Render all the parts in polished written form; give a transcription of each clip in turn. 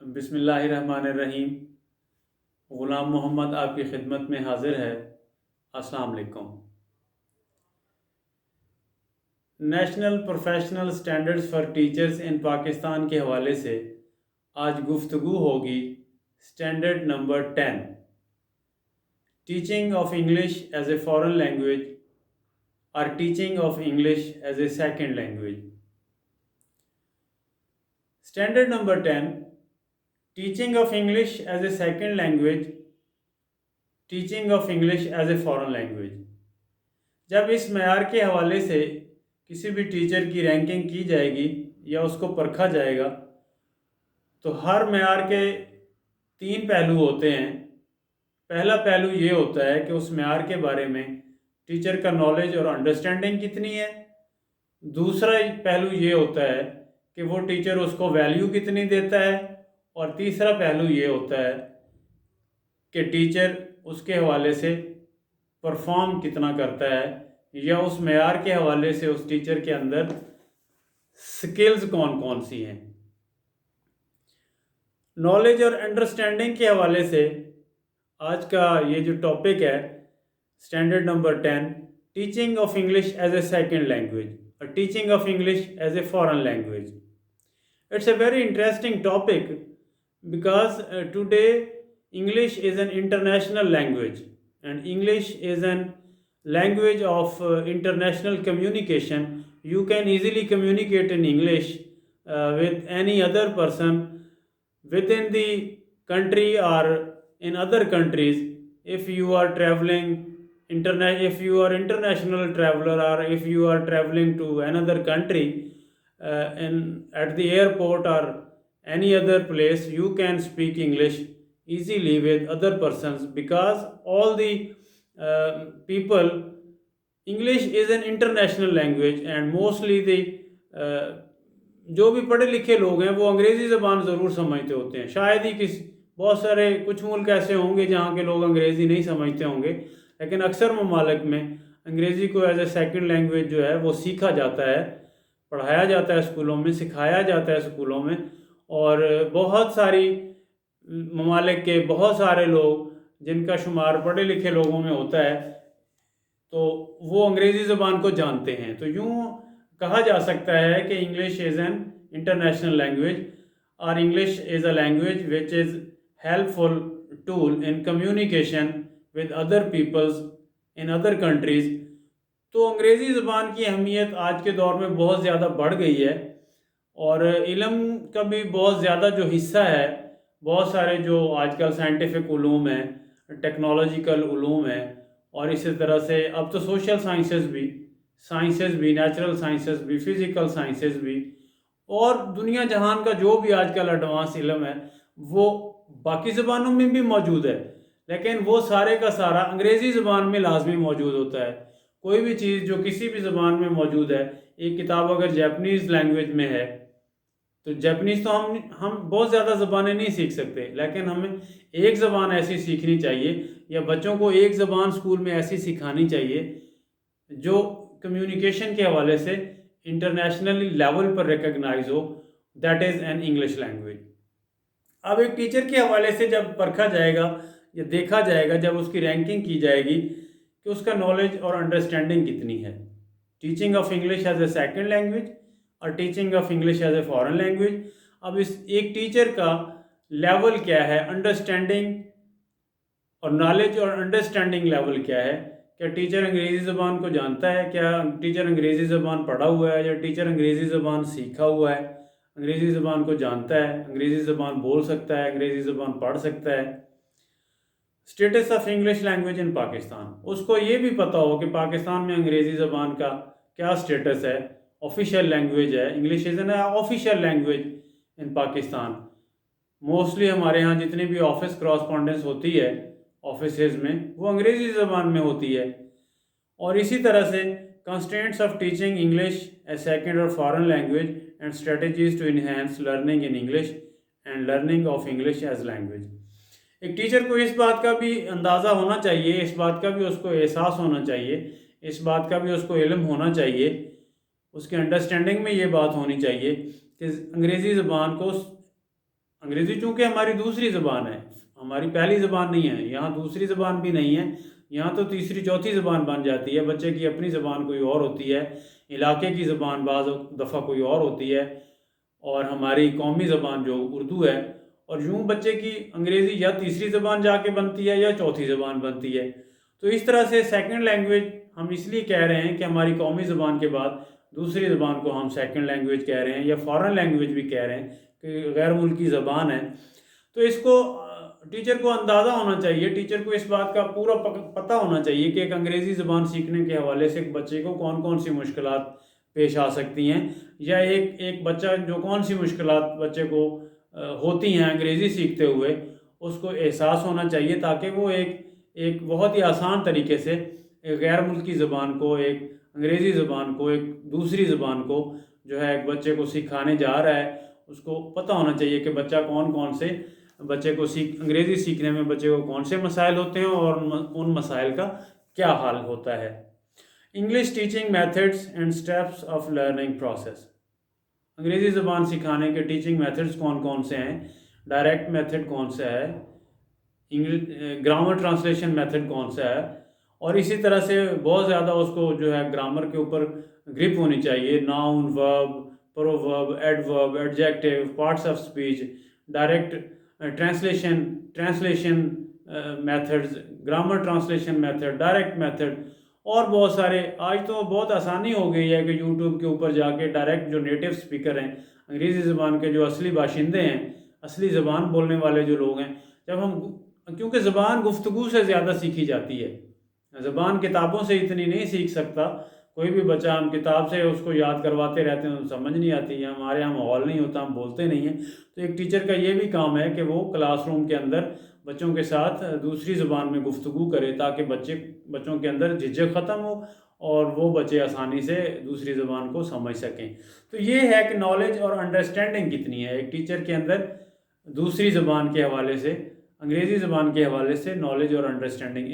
بسم اللہ الرحمن الرحیم۔ غلام محمد آپ کی خدمت میں حاضر ہے۔ السلام علیکم۔ National professional standards for teachers in Pakistan کے حوالے سے آج گفتگو ہوگی standard number 10، teaching of English as a foreign language اور teaching of English as a second language. Standard number 10، teaching of English as a second language, teaching of English as a foreign language. جب اس معیار کے حوالے سے کسی بھی teacher کی رینکنگ کی جائے گی یا اس کو پرکھا جائے گا تو ہر معیار کے 3 پہلو ہوتے ہیں۔ پہلا پہلو یہ ہوتا ہے کہ اس معیار کے بارے میں ٹیچر کا نالج اور انڈرسٹینڈنگ کتنی ہے۔ دوسرا پہلو یہ ہوتا ہے کہ وہ ٹیچر اس کو ویلیو کتنی دیتا ہے، اور تیسرا پہلو یہ ہوتا ہے کہ ٹیچر اس کے حوالے سے پرفارم کتنا کرتا ہے، یا اس معیار کے حوالے سے اس ٹیچر کے اندر سکلز کون کون سی ہیں۔ نالج اور انڈرسٹینڈنگ کے حوالے سے آج کا یہ جو ٹاپک ہے standard number 10، teaching of English as a second language اور teaching of English as a foreign language. It's a very interesting topic because today English is an international language, and English is an language of international communication. You can easily communicate in English with any other person within the country or in other countries. If you are traveling if you are international traveler, or if you are traveling to another country at the airport or any other place, you can speak English easily with other persons because all the people, English is an international language, and mostly the جو بھی پڑھے لکھے لوگ ہیں وہ انگریزی زبان ضرور سمجھتے ہوتے ہیں۔ شاید ہی بہت سارے کچھ ملک ایسے ہوں گے جہاں کے لوگ انگریزی نہیں سمجھتے ہوں گے، لیکن اکثر ممالک میں انگریزی کو ایز اے سیکنڈ لینگویج جو ہے وہ سیکھا جاتا ہے، پڑھایا جاتا ہے اسکولوں میں، سکھایا جاتا ہے اسکولوں میں، اور بہت ساری ممالک کے بہت سارے لوگ جن کا شمار پڑھے لکھے لوگوں میں ہوتا ہے تو وہ انگریزی زبان کو جانتے ہیں۔ تو یوں کہا جا سکتا ہے کہ English is an international language, اور English is a language which is helpful tool in communication with other peoples in other countries. تو انگریزی زبان کی اہمیت آج کے دور میں بہت زیادہ بڑھ گئی ہے، اور علم کا بھی بہت زیادہ جو حصہ ہے، بہت سارے جو آج کل سائنٹیفک علوم ہیں، ٹیکنالوجیکل علوم ہیں، اور اسی طرح سے اب تو سوشل سائنسز بھی، نیچرل سائنسز بھی، فزیکل سائنسز بھی، اور دنیا جہان کا جو بھی آج کل ایڈوانس علم ہے وہ باقی زبانوں میں بھی موجود ہے، لیکن وہ سارے کا سارا انگریزی زبان میں لازمی موجود ہوتا ہے۔ کوئی بھی چیز جو کسی بھی زبان میں موجود ہے، ایک کتاب اگر جیپنیز لینگویج میں ہے تو جیپنیز تو ہم بہت زیادہ زبانیں نہیں سیکھ سکتے، لیکن ہمیں ایک زبان ایسی سیکھنی چاہیے، یا بچوں کو ایک زبان اسکول میں ایسی سکھانی چاہیے جو کمیونیکیشن کے حوالے سے انٹرنیشنلی لیول پر ریکگنائز ہو، that is an English language. اب ایک ٹیچر کے حوالے سے جب پرکھا جائے گا یا دیکھا جائے گا، جب اس کی رینکنگ کی جائے گی کہ اس کا نالج اور انڈرسٹینڈنگ کتنی ہے، teaching of English as a second language اور teaching of English as a foreign language. اب اس ایک ٹیچر کا لیول کیا ہے، انڈرسٹینڈنگ اور نالج اور انڈرسٹینڈنگ لیول کیا ہے، کیا ٹیچر انگریزی زبان کو جانتا ہے، کیا ٹیچر انگریزی زبان پڑھا ہوا ہے، یا ٹیچر انگریزی زبان سیکھا ہوا ہے، انگریزی زبان کو جانتا ہے، انگریزی زبان بول سکتا ہے، انگریزی زبان پڑھ سکتا ہے۔ اسٹیٹس آف انگلش لینگویج ان پاکستان، اس کو یہ بھی پتہ ہو کہ پاکستان میں انگریزی زبان کا کیا اسٹیٹس ہے، آفیشیل لینگویج ہے، English is N official language in Pakistan. Mostly ہمارے ہاں جتنی بھی آفس کراسپونڈنس ہوتی ہے آفیسز میں وہ انگریزی زبان میں ہوتی ہے، اور اسی طرح سے constraints of teaching English as second or foreign language and strategies to enhance learning in English and learning of English as language. ایک ٹیچر کو اس بات کا بھی اندازہ ہونا چاہیے، اس بات کا بھی اس کو احساس ہونا چاہیے، اس بات کا بھی اس کو علم ہونا چاہیے، اس کے انڈرسٹینڈنگ میں یہ بات ہونی چاہیے کہ انگریزی زبان کو انگریزی چونکہ ہماری دوسری زبان ہے، ہماری پہلی زبان نہیں ہے، یہاں دوسری زبان بھی نہیں ہے، یہاں تو تیسری چوتھی زبان بن جاتی ہے، بچے کی اپنی زبان کوئی اور ہوتی ہے، علاقے کی زبان بعض دفعہ کوئی اور ہوتی ہے، اور ہماری قومی زبان جو اردو ہے، اور یوں بچے کی انگریزی یا تیسری زبان جا کے بنتی ہے یا چوتھی زبان بنتی ہے۔ تو اس طرح سے سیکنڈ لینگویج ہم اس لیے کہہ رہے ہیں کہ ہماری قومی زبان کے بعد دوسری زبان کو ہم سیکنڈ لینگویج کہہ رہے ہیں، یا فارن لینگویج بھی کہہ رہے ہیں کہ غیر ملکی زبان ہے۔ تو اس کو ٹیچر کو اندازہ ہونا چاہیے، ٹیچر کو اس بات کا پورا پتہ ہونا چاہیے کہ ایک انگریزی زبان سیکھنے کے حوالے سے ایک بچے کو کون کون سی مشکلات پیش آ سکتی ہیں، یا ایک بچہ جو کون سی مشکلات بچے کو ہوتی ہیں انگریزی سیکھتے ہوئے، اس کو احساس ہونا چاہیے، تاکہ وہ ایک بہت ہی آسان طریقے سے ایک غیر ملکی زبان کو، ایک انگریزی زبان کو، ایک دوسری زبان کو جو ہے ایک بچے کو سکھانے جا رہا ہے، اس کو پتہ ہونا چاہیے کہ بچہ کون سے بچے کو انگریزی سیکھنے میں بچے کو کون سے مسائل ہوتے ہیں اور ان مسائل کا کیا حل ہوتا ہے۔ English teaching methods and steps of learning process, انگریزی زبان سکھانے کے ٹیچنگ میتھڈس کون سے ہیں، ڈائریکٹ میتھڈ کون سا ہے، گرامر ٹرانسلیشن میتھڈ کون سا ہے، اور اسی طرح سے بہت زیادہ اس کو جو ہے گرامر کے اوپر گرپ ہونی چاہیے، ناؤن، ورب، proverb, adverb, adjective, parts of speech, direct translation methods, grammar translation method, direct method, اور بہت سارے۔ آج تو بہت آسانی ہو گئی ہے کہ یوٹیوب کے اوپر جا کے ڈائریکٹ جو نیٹو سپیکر ہیں، انگریزی زبان کے جو اصلی باشندے ہیں، اصلی زبان بولنے والے جو لوگ ہیں، جب ہم کیونکہ زبان گفتگو سے زیادہ سیکھی جاتی ہے، زبان کتابوں سے اتنی نہیں سیکھ سکتا کوئی بھی بچہ، ہم کتاب سے اس کو یاد کرواتے رہتے ہیں، سمجھ نہیں آتی، ہمارے یہاں ماحول نہیں ہوتا، ہم بولتے نہیں ہیں۔ تو ایک ٹیچر کا یہ بھی کام ہے کہ وہ کلاس روم کے اندر بچوں کے ساتھ دوسری زبان میں گفتگو کرے، تاکہ بچوں کے اندر جھجک ختم ہو اور وہ بچے آسانی سے دوسری زبان کو سمجھ سکیں۔ تو یہ ہے کہ نالج اور انڈرسٹینڈنگ کتنی ہے ایک ٹیچر کے اندر دوسری زبان کے حوالے سے، انگریزی زبان کے حوالے سے نالج اور انڈرسٹینڈنگ۔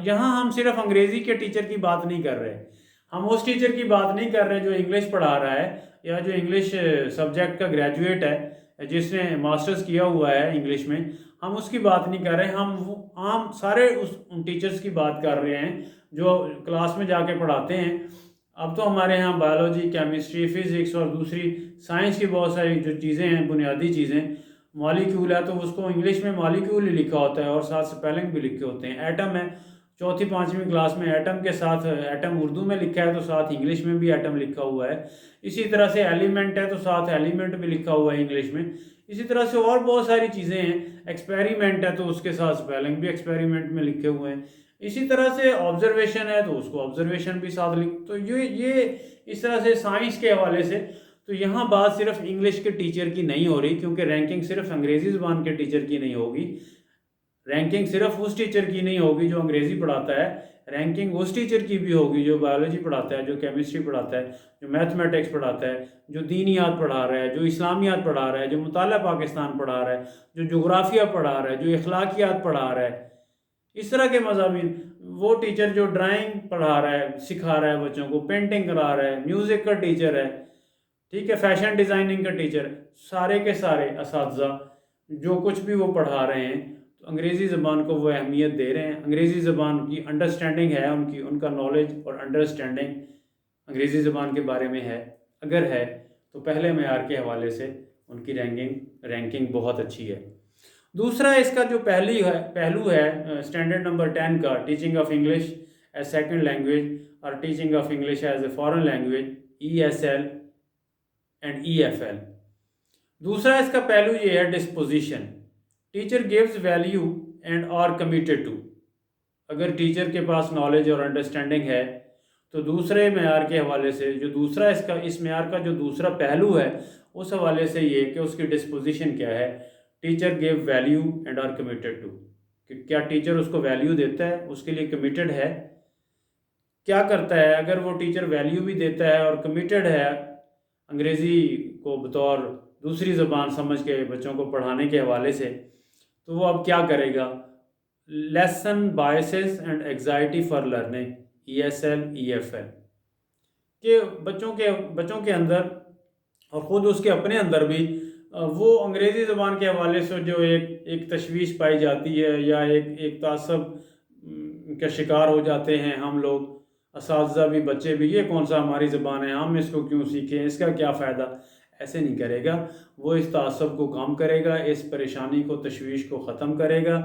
یہاں ہم صرف انگریزی کے ٹیچر کی بات نہیں کر رہے، ہم اس ٹیچر کی بات نہیں کر رہے جو انگلش پڑھا رہا ہے، یا جو انگلش سبجیکٹ کا گریجویٹ ہے، جس نے ماسٹرز کیا ہوا ہے انگلش میں، ہم اس کی بات نہیں کر رہے، ہم سارے ان ٹیچرز کی بات کر رہے ہیں جو کلاس میں جا کے پڑھاتے ہیں۔ اب تو ہمارے ہاں بایولوجی، کیمسٹری، فزکس اور دوسری سائنس کی بہت ساری جو چیزیں ہیں، بنیادی چیزیں، مالیکیول ہے تو اس کو انگلش میں مالیکیول ہی لکھا ہوتا ہے اور ساتھ سپیلنگ بھی لکھے ہوتے ہیں۔ ایٹم ہے، چوتھی پانچویں کلاس میں ایٹم کے ساتھ، ایٹم اردو میں لکھا ہے تو ساتھ انگلش میں بھی ایٹم لکھا ہوا ہے۔ اسی طرح سے ایلیمنٹ ہے تو ساتھ ایلیمنٹ بھی لکھا ہوا ہے انگلش میں۔ اسی طرح سے اور بہت ساری چیزیں ہیں، ایکسپیریمنٹ ہے تو اس کے ساتھ سپیلنگ بھی ایکسپیریمنٹ میں لکھے ہوئے ہیں۔ اسی طرح سے آبزرویشن ہے تو اس کو آبزرویشن بھی ساتھ تو یہ اس طرح سے سائنس کے حوالے سے۔ تو یہاں بات صرف انگلش کے ٹیچر کی نہیں ہو رہی، کیونکہ رینکنگ صرف انگریزی زبان کے ٹیچر کی نہیں ہوگی، رینکنگ صرف اس ٹیچر کی نہیں ہوگی جو انگریزی پڑھاتا ہے، رینکنگ اس ٹیچر کی بھی ہوگی جو بایولوجی پڑھاتا ہے، جو کیمسٹری پڑھاتا ہے، جو میتھمیٹکس پڑھاتا ہے، جو دینیات پڑھا رہا ہے، جو اسلامیات پڑھا رہا ہے، جو مطالعہ پاکستان پڑھا رہا ہے، جو جغرافیہ پڑھا رہا ہے، جو اخلاقیات پڑھا رہا ہے، اس طرح کے مضامین۔ وہ ٹیچر جو ڈرائنگ پڑھا رہا ہے، سکھا رہا ہے بچوں کو، پینٹنگ کرا رہا ہے، میوزک کا ٹیچر ہے، ٹھیک ہے، فیشن ڈیزائننگ کا ٹیچر، سارے کے سارے اساتذہ جو کچھ بھی وہ پڑھا رہے ہیں تو انگریزی زبان کو وہ اہمیت دے رہے ہیں، انگریزی زبان کی انڈرسٹینڈنگ ہے، ان کا نالج اور انڈرسٹینڈنگ انگریزی زبان کے بارے میں ہے، اگر ہے تو پہلے معیار کے حوالے سے ان کی رینکنگ بہت اچھی ہے۔ دوسرا اس کا جو پہلو ہے اسٹینڈرڈ نمبر 10 کا، teaching of English as second language اور teaching of English as a foreign language, ESL and EFL۔ دوسرا اس کا پہلو یہ ہے disposition, teacher gives value and are committed to. اگر ٹیچر کے پاس نالج اور انڈرسٹینڈنگ ہے تو دوسرے معیار کے حوالے سے جو دوسرا اس معیار کا جو دوسرا پہلو ہے، اس حوالے سے یہ کہ اس کی ڈسپوزیشن کیا ہے، teacher give value and are committed to, کہ کیا ٹیچر اس کو ویلیو دیتا ہے، اس کے لیے کمیٹڈ ہے، کیا کرتا ہے۔ اگر وہ ٹیچر ویلیو بھی دیتا ہے اور کمیٹڈ ہے انگریزی کو بطور دوسری زبان سمجھ کے بچوں کو پڑھانے کے حوالے سے، تو وہ اب کیا کرے گا، lesson biases and anxiety for learning, ESL EFL، کہ بچوں کے اندر اور خود اس کے اپنے اندر بھی وہ انگریزی زبان کے حوالے سے جو ایک تشویش پائی جاتی ہے یا ایک تعصب کا شکار ہو جاتے ہیں ہم لوگ، اساتذہ بھی بچے بھی، یہ کون سا ہماری زبان ہے، ہم اس کو کیوں سیکھیں، اس کا کیا فائدہ؟ ایسے نہیں کرے گا، وہ اس تعصب کو کام کرے گا، اس پریشانی کو تشویش کو ختم کرے گا،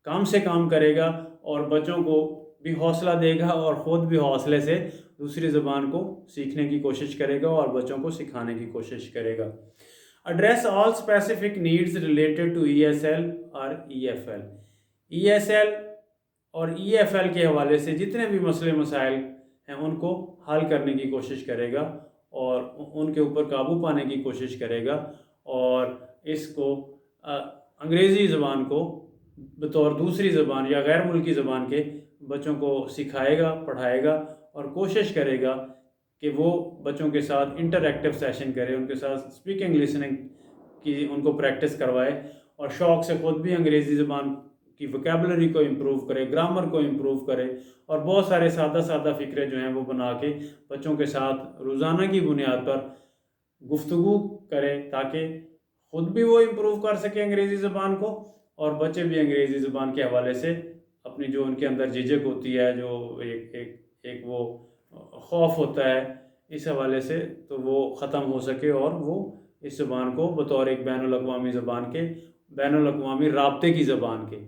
کام سے کام کرے گا، اور بچوں کو بھی حوصلہ دے گا اور خود بھی حوصلے سے دوسری زبان کو سیکھنے کی کوشش کرے گا اور بچوں کو سکھانے کی کوشش کرے گا۔ Address all specific needs related to ESL اور EFL۔ ESL اور EFL کے حوالے سے جتنے بھی مسئلے مسائل ہیں ان کو حل کرنے کی کوشش کرے گا اور ان کے اوپر قابو پانے کی کوشش کرے گا، اور اس کو انگریزی زبان کو بطور دوسری زبان یا غیر ملکی زبان کے بچوں کو سکھائے گا، پڑھائے گا، اور کوشش کرے گا کہ وہ بچوں کے ساتھ انٹریکٹیو سیشن کرے، ان کے ساتھ اسپیکنگ لسننگ کی ان کو پریکٹس کروائے، اور شوق سے خود بھی انگریزی زبان کی وکیبلری کو امپروو کرے، گرامر کو امپروو کرے، اور بہت سارے سادہ سادہ فقرے جو ہیں وہ بنا کے بچوں کے ساتھ روزانہ کی بنیاد پر گفتگو کرے، تاکہ خود بھی وہ امپروو کر سکے انگریزی زبان کو، اور بچے بھی انگریزی زبان کے حوالے سے اپنی جو ان کے اندر جھجک ہوتی ہے، جو ایک وہ خوف ہوتا ہے اس حوالے سے، تو وہ ختم ہو سکے، اور وہ اس زبان کو بطور ایک بین الاقوامی زبان کے، بین الاقوامی رابطے کی زبان کے،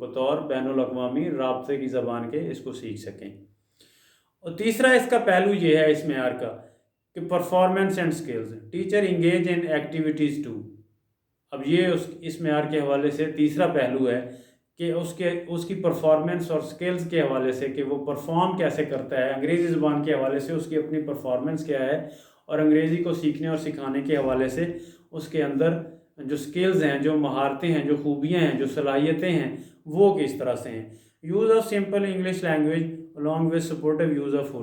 بطور بین الاقوامی رابطے کی زبان کے اس کو سیکھ سکیں۔ اور تیسرا اس کا پہلو یہ ہے اس معیار کا کہ performance and skills, teacher engage in activities to. اب یہ اس معیار کے حوالے سے تیسرا پہلو ہے کہ اس کی پرفارمنس اور سکلز کے حوالے سے کہ وہ پرفارم کیسے کرتا ہے، انگریزی زبان کے حوالے سے اس کی اپنی پرفارمنس کیا ہے، اور انگریزی کو سیکھنے اور سکھانے کے حوالے سے اس کے اندر جو سکلز ہیں، جو مہارتیں ہیں، جو خوبیاں ہیں، جو صلاحیتیں ہیں، وہ کس طرح سے ہیں۔ Use of simple English language along with supportive use of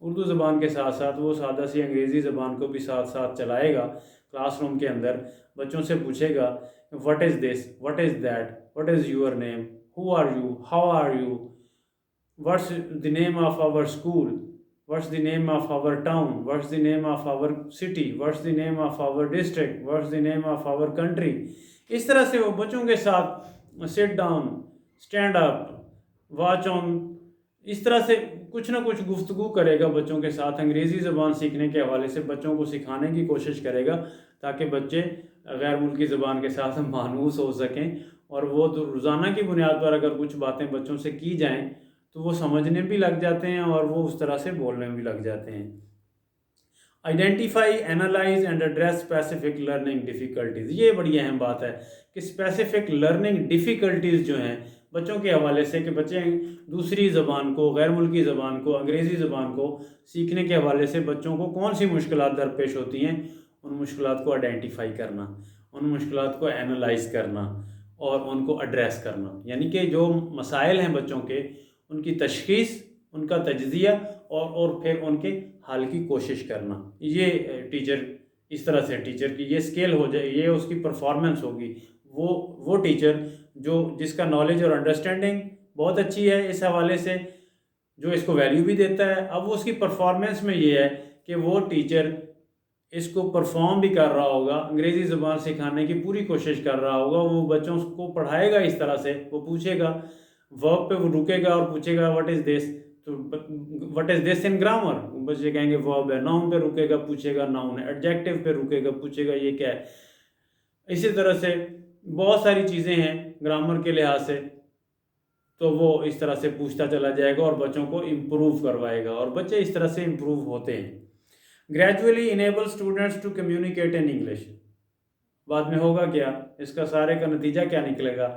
Urdu زبان کے ساتھ ساتھ وہ سادہ سی انگریزی زبان کو بھی ساتھ ساتھ چلائے گا۔ کلاس روم کے اندر بچوں سے پوچھے گا what is this, what is that, what is your name, who are you, how are you, what's the name of our school, what's the name of our town, what's the name of our city, what's the name of our district, what's the name of our country۔ اس طرح سے وہ بچوں کے ساتھ sit down, stand up, watch on، اس طرح سے کچھ نہ کچھ گفتگو کرے گا بچوں کے ساتھ، انگریزی زبان سیکھنے کے حوالے سے بچوں کو سکھانے کی کوشش کرے گا، تاکہ بچے غیر ملکی زبان کے ساتھ مانوس ہو سکیں، اور وہ روزانہ کی بنیاد پر اگر کچھ باتیں بچوں سے کی جائیں تو وہ سمجھنے بھی لگ جاتے ہیں اور وہ اس طرح سے بولنے بھی لگ جاتے ہیں۔ Identify, analyse and address specific learning difficulties, یہ بڑی اہم بات ہے کہ اسپیسیفک لرننگ ڈیفیکلٹیز جو ہیں بچوں کے حوالے سے، کہ بچے دوسری زبان کو، غیر ملکی زبان کو، انگریزی زبان کو سیکھنے کے حوالے سے بچوں کو کون سی مشکلات درپیش ہوتی ہیں، ان مشکلات کو آئیڈینٹیفائی کرنا، ان مشکلات کو اینالائز کرنا اور ان کو ایڈریس کرنا، یعنی کہ جو مسائل ہیں بچوں کے، ان کی تشخیص، ان کا تجزیہ، اور پھر ان کے حل کی کوشش کرنا۔ یہ ٹیچر، اس طرح سے ٹیچر کی یہ اسکیل ہو جائے، یہ اس کی پرفارمنس ہوگی۔ وہ ٹیچر جس کا نالج اور انڈرسٹینڈنگ بہت اچھی ہے اس حوالے سے، جو اس کو ویلیو بھی دیتا ہے، اب وہ اس کی پرفارمنس میں یہ ہے کہ وہ ٹیچر اس کو پرفارم بھی کر رہا ہوگا، انگریزی زبان سکھانے کی پوری کوشش کر رہا ہوگا، وہ بچوں کو پڑھائے گا اس طرح سے، وہ پوچھے گا ورب پہ، وہ رکے گا اور پوچھے گا واٹ از دس، تو what is this in grammar, بچے کہیں گے ورب ہے، ناؤن پہ رکے گا پوچھے گا ناؤن ہے، ایڈجیکٹیو پہ رکے گا پوچھے گا یہ کیا ہے۔ اسی طرح سے بہت ساری چیزیں ہیں گرامر کے لحاظ سے، تو وہ اس طرح سے پوچھتا چلا جائے گا اور بچوں کو امپروو کروائے گا، اور بچے اس طرح سے امپروو ہوتے ہیں۔ Gradually enable students to communicate in English, بعد میں ہوگا کیا، اس کا سارے کا نتیجہ کیا نکلے گا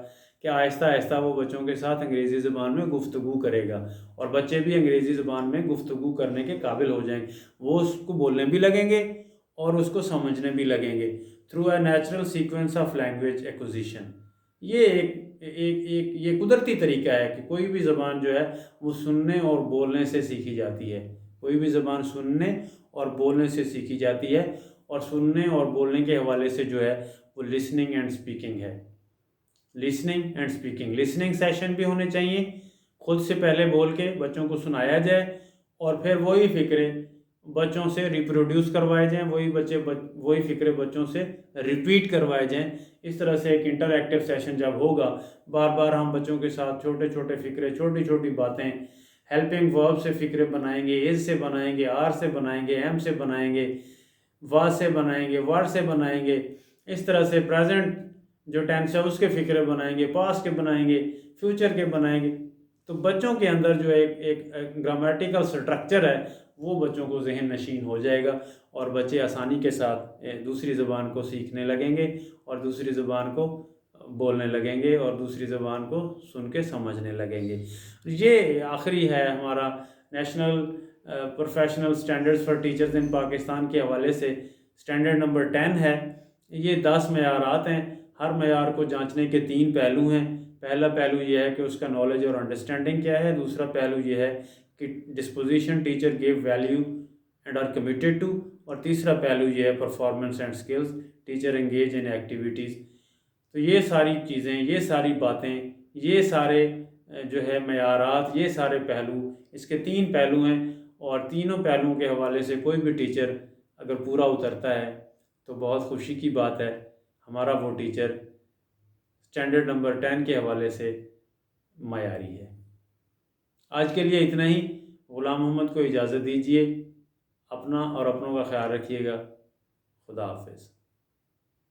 کہ آہستہ آہستہ وہ بچوں کے ساتھ انگریزی زبان میں گفتگو کرے گا، اور بچے بھی انگریزی زبان میں گفتگو کرنے کے قابل ہو جائیں گے، وہ اس کو بولنے بھی لگیں گے اور اس کو سمجھنے بھی لگیں گے through a natural sequence of language acquisition. یہ قدرتی طریقہ ہے کہ کوئی بھی زبان جو ہے وہ سننے اور بولنے سے سیکھی جاتی ہے، کوئی بھی زبان سننے اور بولنے سے سیکھی جاتی ہے، اور سننے اور بولنے کے حوالے سے جو ہے وہ لسننگ اینڈ اسپیکنگ ہے۔ Listening and speaking, listening session بھی ہونے چاہیے، خود سے پہلے بول کے بچوں کو سنایا جائے، اور پھر وہی فکرے بچوں سے ریپروڈیوس کروائے جائیں، وہی فکرے بچوں سے ریپیٹ کروائے جائیں. اس طرح سے ایک انٹر ایکٹیو سیشن جب ہوگا، بار بار ہم بچوں کے ساتھ چھوٹے چھوٹے فکرے، چھوٹی چھوٹی باتیں، ہیلپنگ ورب سے فکرے بنائیں گے، از سے بنائیں گے، آر سے بنائیں گے، ایم سے بنائیں گے، واز سے بنائیں گے، ور سے بنائیں گے. اس طرح سے پریزنٹ جو ٹینس ہے اس کے فکرے بنائیں گے، پاسٹ کے بنائیں گے، فیوچر کے بنائیں گے. تو بچوں کے اندر جو ایک گرامیٹیکل سٹرکچر ہے وہ بچوں کو ذہن نشین ہو جائے گا، اور بچے آسانی کے ساتھ دوسری زبان کو سیکھنے لگیں گے، اور دوسری زبان کو بولنے لگیں گے، اور دوسری زبان کو سن کے سمجھنے لگیں گے. یہ آخری ہے ہمارا national professional standards for teachers in Pakistan کے حوالے سے. اسٹینڈرڈ نمبر 10 ہے. یہ 10 معیارات ہیں. ہر معیار کو جانچنے کے 3 پہلو ہیں. پہلا پہلو یہ ہے کہ اس کا نالج اور انڈرسٹینڈنگ کیا ہے. دوسرا پہلو یہ ہے کہ disposition teacher give value and are committed to. اور تیسرا پہلو یہ ہے performance and skills, teacher engage in activities. تو یہ ساری چیزیں، یہ ساری باتیں، یہ سارے جو ہے معیارات، یہ سارے پہلو، اس کے 3 پہلو ہیں، اور تینوں پہلوؤں کے حوالے سے کوئی بھی ٹیچر اگر پورا اترتا ہے تو بہت خوشی کی بات ہے. ہمارا وہ ٹیچر اسٹینڈرڈ نمبر 10 کے حوالے سے معیاری ہے. آج کے لیے اتنا ہی. غلام محمد کو اجازت دیجیے. اپنا اور اپنوں کا خیال رکھیے گا. خدا حافظ.